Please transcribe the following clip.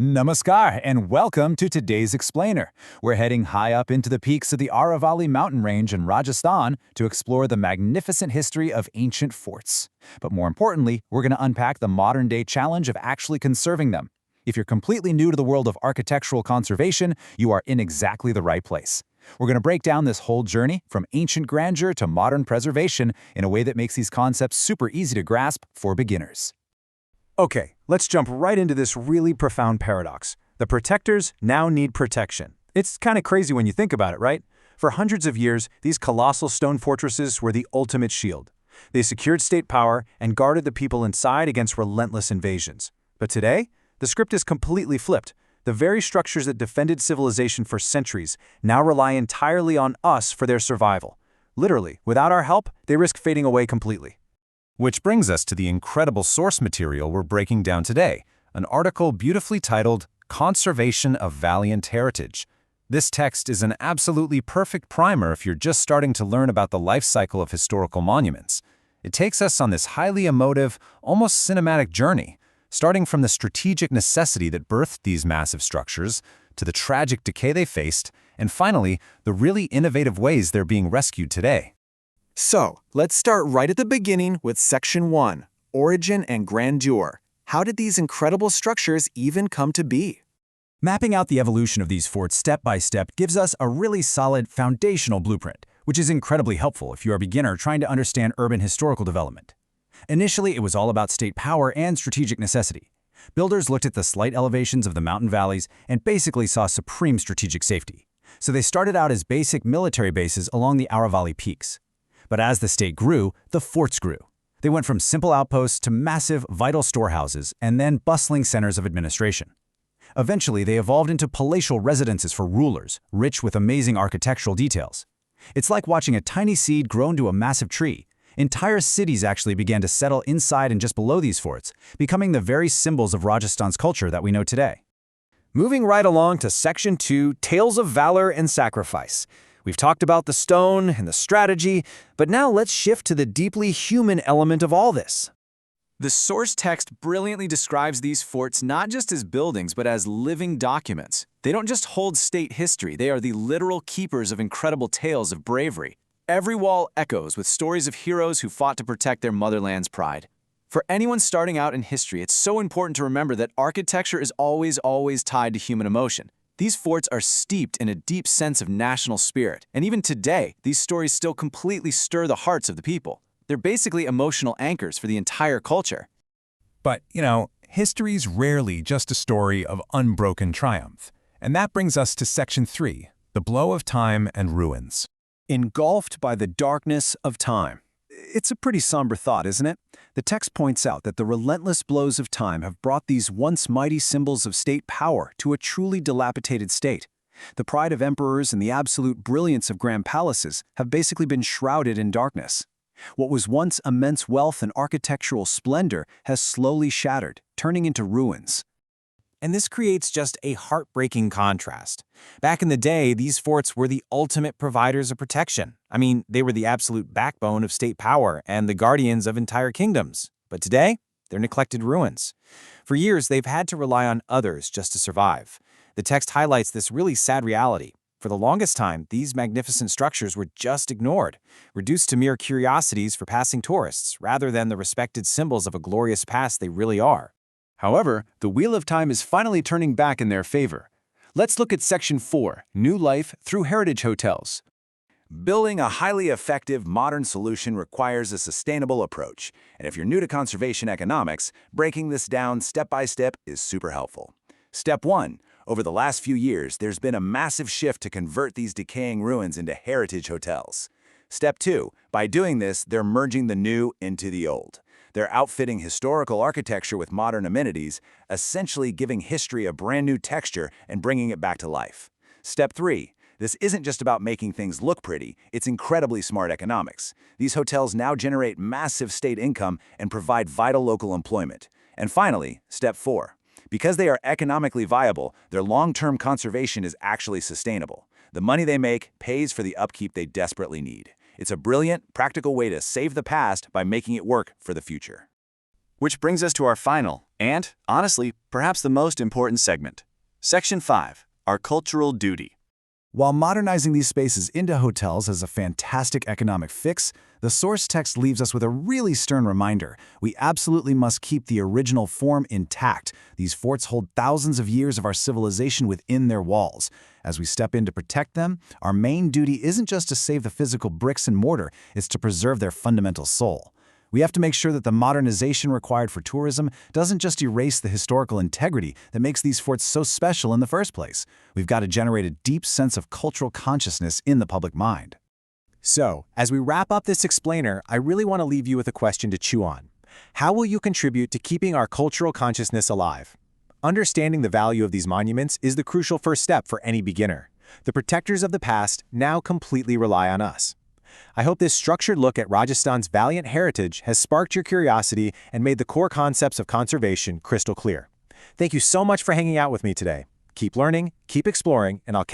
Namaskar and welcome to today's Explainer. We're heading high up into the peaks of the Aravalli mountain range in Rajasthan to explore the magnificent history of ancient forts. But more importantly, we're going to unpack the modern-day challenge of actually conserving them. If you're completely new to the world of architectural conservation, you are in exactly the right place. We're going to break down this whole journey from ancient grandeur to modern preservation in a way that makes these concepts super easy to grasp for beginners. Okay, let's jump right into this really profound paradox. The protectors now need protection. It's kind of crazy when you think about it, right? For hundreds of years, these colossal stone fortresses were the ultimate shield. They secured state power and guarded the people inside against relentless invasions. But today, the script is completely flipped. The very structures that defended civilization for centuries now rely entirely on us for their survival. Literally, without our help, they risk fading away completely. Which brings us to the incredible source material we're breaking down today, an article beautifully titled Conservation of Valiant Heritage. This text is an absolutely perfect primer if you're just starting to learn about the life cycle of historical monuments. It takes us on this highly emotive, almost cinematic journey, starting from the strategic necessity that birthed these massive structures, to the tragic decay they faced, and finally, the really innovative ways they're being rescued today. So, let's start right at the beginning with Section 1, Origin and Grandeur. How did these incredible structures even come to be? Mapping out the evolution of these forts step by step gives us a really solid foundational blueprint, which is incredibly helpful if you're a beginner trying to understand urban historical development. Initially, it was all about state power and strategic necessity. Builders looked at the slight elevations of the mountain valleys and basically saw supreme strategic safety. So they started out as basic military bases along the Aravalli peaks. But as the state grew, the forts grew. They went from simple outposts to massive, vital storehouses and then bustling centers of administration. Eventually, they evolved into palatial residences for rulers, rich with amazing architectural details. It's like watching a tiny seed grow into a massive tree. Entire cities actually began to settle inside and just below these forts, becoming the very symbols of Rajasthan's culture that we know today. Moving right along to Section 2, Tales of Valor and Sacrifice. We've talked about the stone and the strategy, but now let's shift to the deeply human element of all this. The source text brilliantly describes these forts not just as buildings, but as living documents. They don't just hold state history, they are the literal keepers of incredible tales of bravery. Every wall echoes with stories of heroes who fought to protect their motherland's pride. For anyone starting out in history, it's so important to remember that architecture is always tied to human emotion. These forts are steeped in a deep sense of national spirit, and even today, these stories still completely stir the hearts of the people. They're basically emotional anchors for the entire culture. But, history's rarely just a story of unbroken triumph. And that brings us to Section 3, the blow of time and ruins. Engulfed by the darkness of time. It's a pretty somber thought, isn't it? The text points out that the relentless blows of time have brought these once mighty symbols of state power to a truly dilapidated state. The pride of emperors and the absolute brilliance of grand palaces have basically been shrouded in darkness. What was once immense wealth and architectural splendor has slowly shattered, turning into ruins. And this creates just a heartbreaking contrast. Back in the day, these forts were the ultimate providers of protection. I mean, they were the absolute backbone of state power and the guardians of entire kingdoms. But today, they're neglected ruins. For years, they've had to rely on others just to survive. The text highlights this really sad reality. For the longest time, these magnificent structures were just ignored, reduced to mere curiosities for passing tourists, rather than the respected symbols of a glorious past they really are. However, the wheel of time is finally turning back in their favor. Let's look at Section 4, New Life Through Heritage Hotels. Building a highly effective modern solution requires a sustainable approach, and if you're new to conservation economics, breaking this down step by step is super helpful. Step 1. Over the last few years, there's been a massive shift to convert these decaying ruins into heritage hotels. Step 2. By doing this, they're merging the new into the old. They're outfitting historical architecture with modern amenities, essentially giving history a brand new texture and bringing it back to life. Step 3. This isn't just about making things look pretty, it's incredibly smart economics. These hotels now generate massive state income and provide vital local employment. And finally, Step 4. Because they are economically viable, their long-term conservation is actually sustainable. The money they make pays for the upkeep they desperately need. It's a brilliant, practical way to save the past by making it work for the future. Which brings us to our final, And, honestly, perhaps the most important segment. Section 5, our cultural duty. While modernizing these spaces into hotels is a fantastic economic fix, the source text leaves us with a really stern reminder. We absolutely must keep the original form intact. These forts hold thousands of years of our civilization within their walls. As we step in to protect them, our main duty isn't just to save the physical bricks and mortar, it's to preserve their fundamental soul. We have to make sure that the modernization required for tourism doesn't just erase the historical integrity that makes these forts so special in the first place. We've got to generate a deep sense of cultural consciousness in the public mind. So, as we wrap up this explainer, I really want to leave you with a question to chew on. How will you contribute to keeping our cultural consciousness alive? Understanding the value of these monuments is the crucial first step for any beginner. The protectors of the past now completely rely on us. I hope this structured look at Rajasthan's Valiant heritage has sparked your curiosity and made the core concepts of conservation crystal clear. Thank you so much for hanging out with me today. Keep learning, keep exploring, and I'll catch